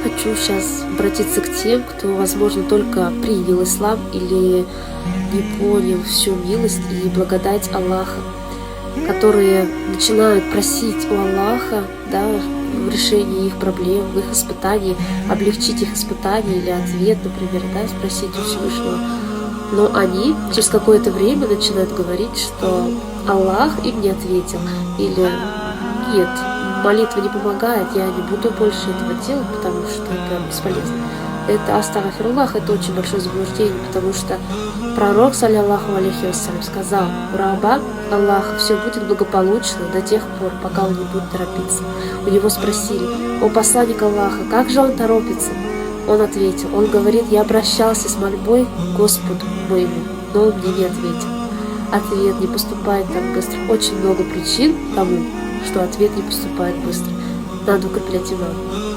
хочу сейчас обратиться к тем, кто, возможно, только принял ислам или не понял всю милость и благодать Аллаха, которые начинают просить у Аллаха, да, в решении их проблем, в их испытании, облегчить их испытания или ответ, например, да, спросить у Всевышнего. Но они через какое-то время начинают говорить, что Аллах им не ответил, или нет, молитва не помогает, я не буду больше этого делать, потому что это бесполезно. Это астагфируллах, это очень большое заблуждение, потому что пророк, саллаллаху алейхи вассалям, сказал: у раба Аллаха все будет благополучно до тех пор, пока он не будет торопиться. У него спросили: о посланник Аллаха, как же он торопится? Он ответил, он говорит: я обращался с мольбой к Господу моему, но он мне не ответил. Ответ не поступает так быстро. Очень много причин тому, что ответ не поступает быстро. Надо укреплять иман.